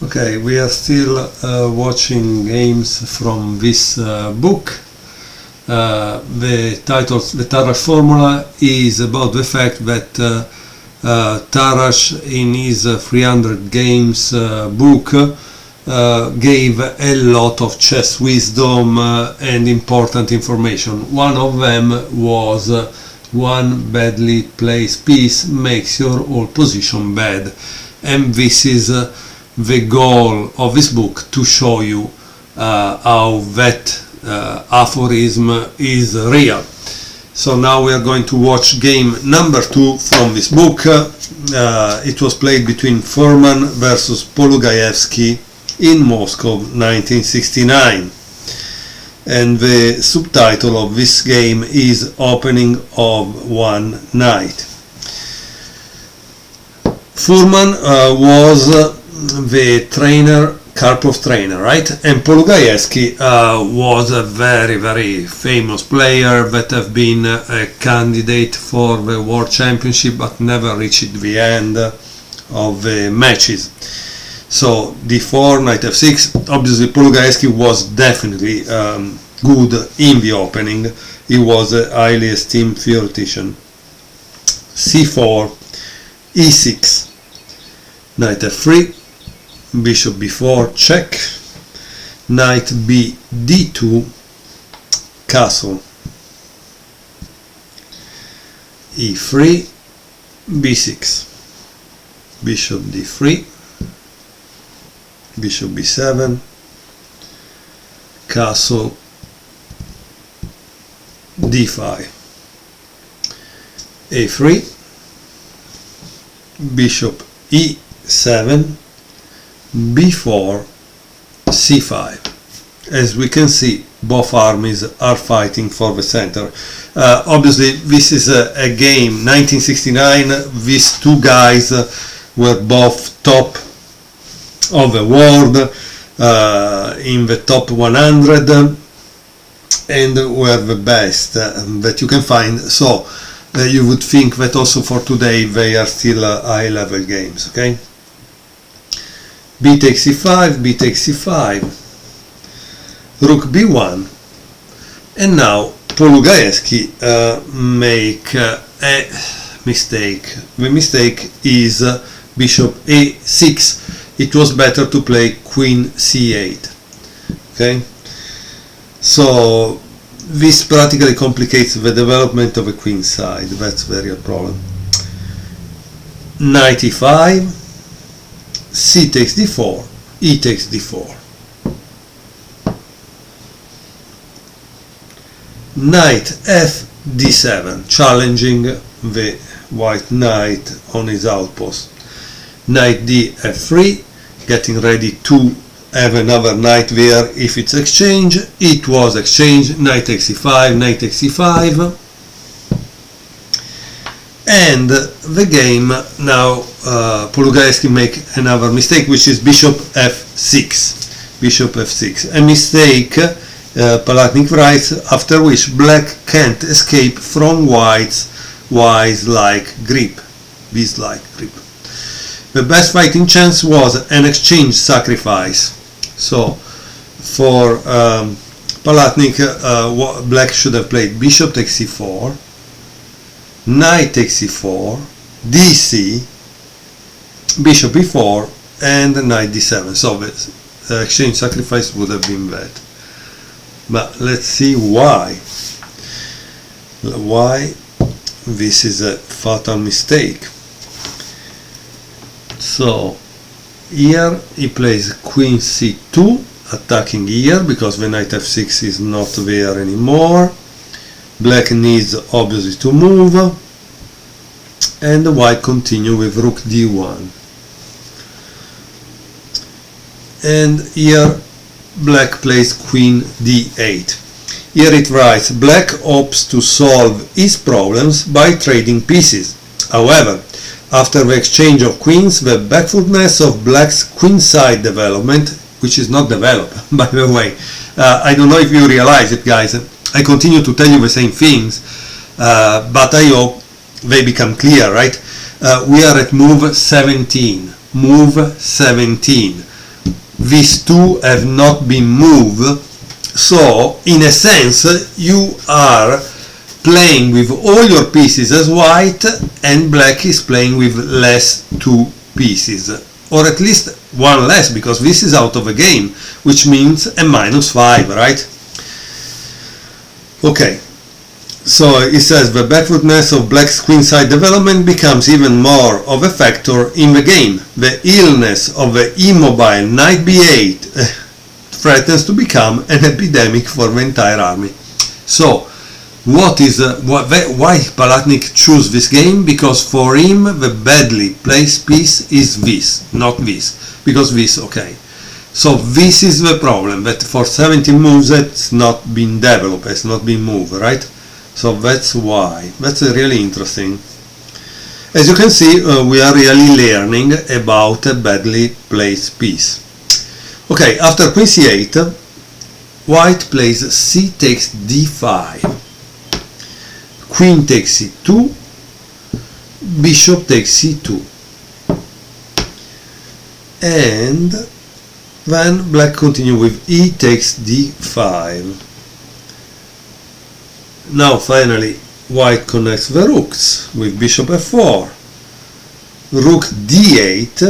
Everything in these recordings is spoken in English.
Okay, we are still watching games from this book. The title, the Tarrasch Formula, is about the fact that Tarrasch, in his 300 games book, gave a lot of chess wisdom and important information. One of them was one badly placed piece makes your whole position bad, and this is the goal of this book, to show you how that aphorism is real. So now we are going to watch game number 2 from this book. It was played between Furman versus Polugayevsky in Moscow 1969, and the subtitle of this game is Opening of One Night. Furman was the trainer, Karpov's trainer, right? And Polugayevsky was a very famous player that have been a candidate for the World Championship but never reached the end of the matches. So d4, knight f6. Obviously Polugayevsky was definitely good in the opening. He was a highly esteemed theoretician. c4, e6, knight f3, bishop b4 check, knight b d2, castle, e3, b6, bishop d3, bishop b7, castle, d5, a3, bishop e7, b4, c5. As we can see, both armies are fighting for the center. Obviously this is a game 1969. These two guys were both top of the world, in the top 100, and were the best that you can find. So you would think that also for today they are still high level games. Okay, b takes c5, b takes c5, rook b1, and now Polugayevsky make a mistake. The mistake is bishop a6. It was better to play queen c8. Okay, so this practically complicates the development of a queen side. That's very a problem. Knight e5, c takes d4, e takes d4, knight f d7, challenging the white knight on his outpost. Knight d f3, getting ready to have another knight there if it's exchange. It was exchange. Knight takes e5, knight takes e5, and the game now, Polugayevsky make another mistake, which is bishop f6. Bishop f6, a mistake, Palatnik writes, after which black can't escape from white's wise-like grip, beast-like grip. The best fighting chance was an exchange sacrifice. So for Palatnik, black should have played bishop takes c4, knight takes c4, dc, bishop e4, and knight d7. So the exchange sacrifice would have been bad. But let's see why this is a fatal mistake. So here he plays queen c2, attacking here because the knight f6 is not there anymore. Black needs obviously to move, and the white continue with rook d1. And here black plays queen d8. Here it writes, black hopes to solve his problems by trading pieces. However, after the exchange of queens, the backfootness of black's queenside development, which is not developed, by the way, I don't know if you realize it, guys, I continue to tell you the same things, but I hope they become clear, right? We are at move 17. Move 17. these two have not been moved, so in a sense you are playing with all your pieces as white and black is playing with less 2 pieces, or at least one less, because this is out of a game, which means a -5, right? Okay, so it says the backwardness of black's queenside development becomes even more of a factor in the game. The illness of the immobile knight b8 threatens to become an epidemic for the entire army. So why Palatnik chose this game? Because for him the badly placed piece is this, not this, because this, okay. So this is the problem, that for 17 moves it's not been developed, it's not been moved, right? So that's why. That's really interesting. As you can see, we are really learning about a badly placed piece. Okay, after queen c8, white plays c takes d5, queen takes c2, bishop takes c2, and then black continue with e takes d5. Now finally white connects the rooks with bishop f4, rook d8,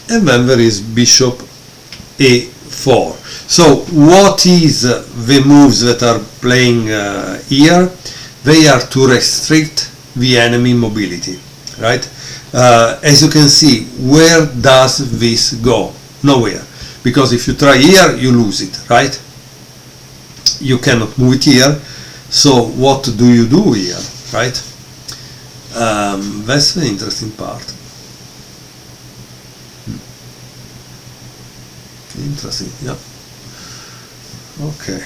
and then there is bishop a4. So what is the moves that are playing here? They are to restrict the enemy mobility, right? As you can see, where does this go? Nowhere, because if you try here you lose it, right? You cannot move it here. So what do you do here, right? That's the interesting part. Interesting, yeah. Okay.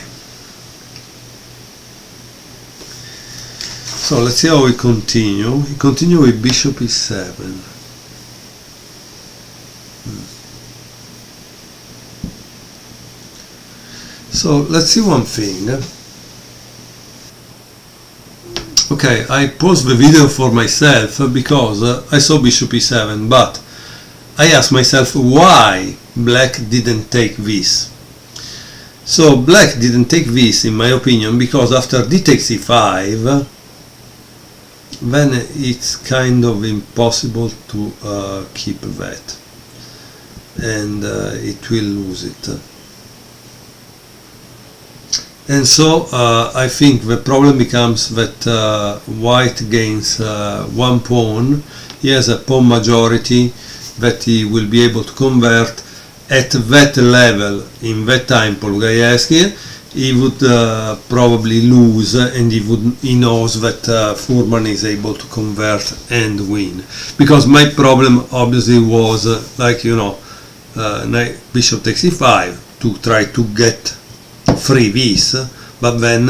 So let's see how we continue. We continue with bishop e7. So let's see one thing. Okay, I paused the video for myself because I saw bishop e7, but I asked myself why black didn't take this. So black didn't take this, in my opinion, because after d takes e5, then it's kind of impossible to keep that, and it will lose it. And so I think the problem becomes that white gains one pawn. He has a pawn majority that he will be able to convert. At that level, in that time, Polugajewski, he would probably lose, and he knows that Furman is able to convert and win. Because my problem obviously was, like, you know, bishop takes e5 to try to get free this, but then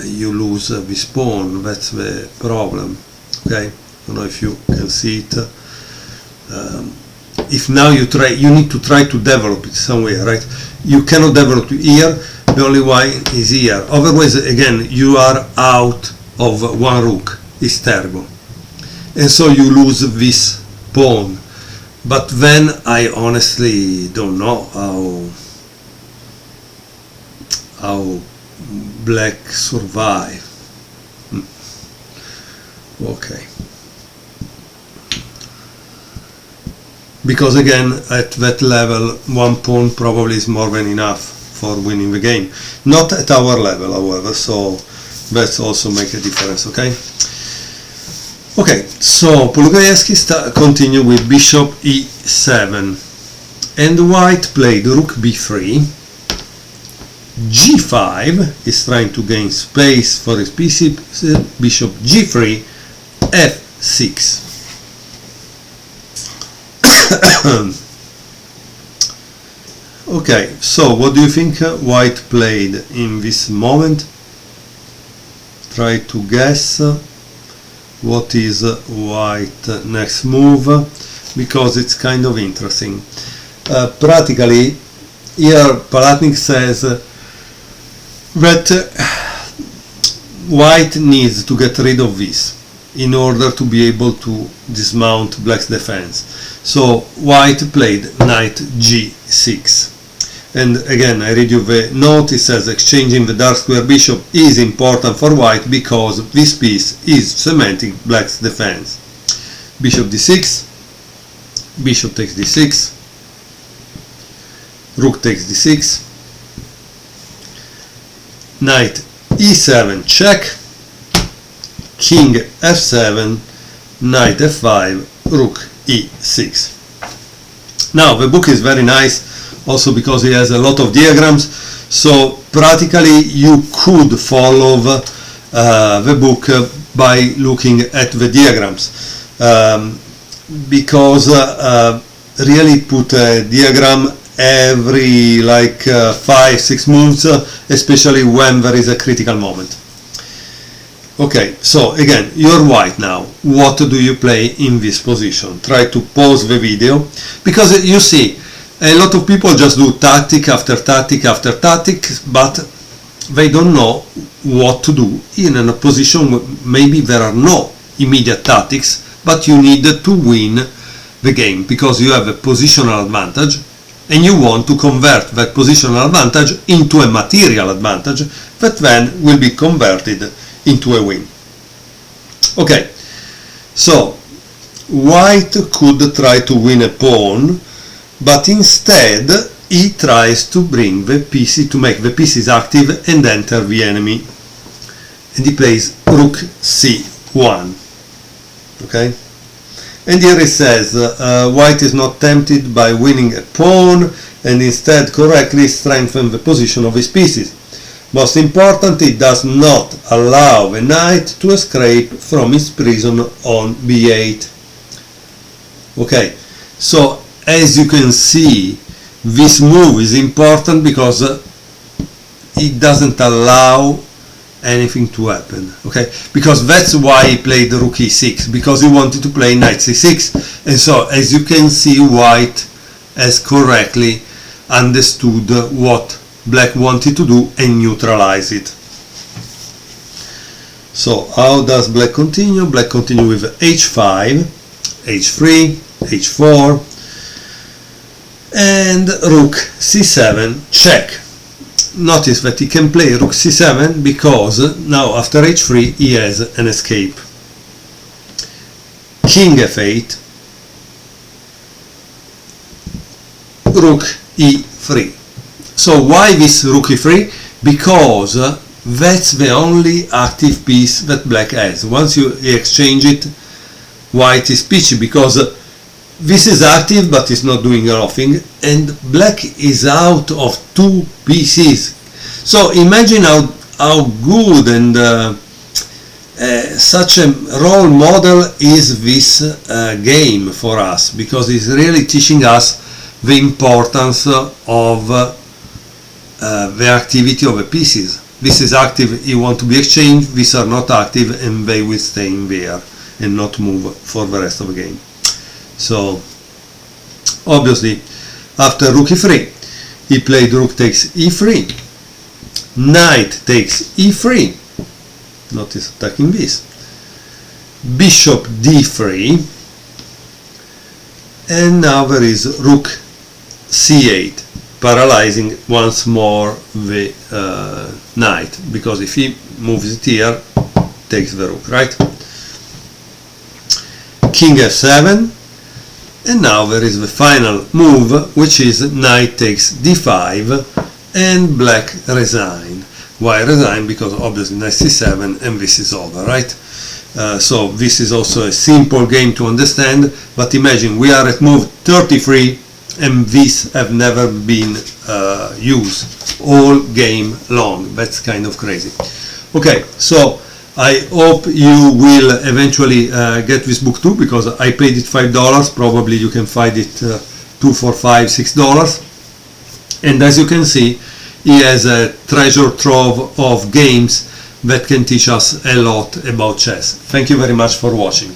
you lose this pawn. That's the problem. Okay, I don't know if you can see it. If now you need to try to develop it somewhere, right? You cannot develop it here. The only way is here. Otherwise, again, you are out of one rook. It's terrible, and so you lose this pawn. But then I honestly don't know how black survive. Okay, because again at that level one pawn probably is more than enough for winning the game. Not at our level, however, so that's also make a difference. Okay, so Polugajewski continue with bishop e7, and white played rook b3, g5 is trying to gain space for his piece, bishop g3, f6. Okay, so what do you think white played in this moment? Try to guess what is white next move, because it's kind of interesting. Practically here Palatnik says that white needs to get rid of this, in order to be able to dismount black's defense. So white played knight g6. And again, I read you the note. It says exchanging the dark square bishop is important for white because this piece is cementing black's defense. Bishop d6, bishop takes d6, rook takes d6, knight e7 check, king f7, knight f5, rook e6. Now the book is very nice also because it has a lot of diagrams, so practically you could follow the book by looking at the diagrams, because really put a diagram every like 5-6 moves, especially when there is a critical moment. Okay, so again, you're white now. What do you play in this position? Try to pause the video, because you see a lot of people just do tactic after tactic after tactic, but they don't know what to do in a position where maybe there are no immediate tactics, but you need to win the game because you have a positional advantage and you want to convert that positional advantage into a material advantage that then will be converted into a win. Okay, so white could try to win a pawn, but instead he tries to bring the pieces, to make the pieces active and enter the enemy, and he plays rook c1. Okay, and here it says white is not tempted by winning a pawn and instead correctly strengthen the position of his pieces. Most important, it does not allow the knight to escape from his prison on b8. Okay, so as you can see, this move is important because it doesn't allow anything to happen. Okay, because that's why he played rook e6, because he wanted to play knight c6, and so as you can see, white has correctly understood what black wanted to do and neutralize it. So how does black continue? Black continue with h5, h3, h4, and rook c7 check. Notice that he can play rook c7 because now after h3 he has an escape. King f8, rook e3. So why this rook e3? Because that's the only active piece that black has. Once you exchange it, white is peachy because this is active but it's not doing nothing, and black is out of two pieces. So imagine how good and such a role model is this game for us, because it's really teaching us the importance of the activity of the pieces. This is active, you want to be exchanged, these are not active and they will stay in there and not move for the rest of the game. So obviously after rook e3 he played rook takes e3, knight takes e3, notice attacking this, bishop d3, and now there is rook c8, paralyzing once more the knight, because if he moves it here, takes the rook, right? King f7, and now there is the final move, which is knight takes d5, and black resign. Why resign? Because obviously knight c7 and this is over, right? So this is also a simple game to understand, but imagine we are at move 33 and these have never been used all game long. That's kind of crazy. Okay, so I hope you will eventually get this book too, because I paid it $5. Probably you can find it $2, $4, $5, $6. And as you can see, he has a treasure trove of games that can teach us a lot about chess. Thank you very much for watching.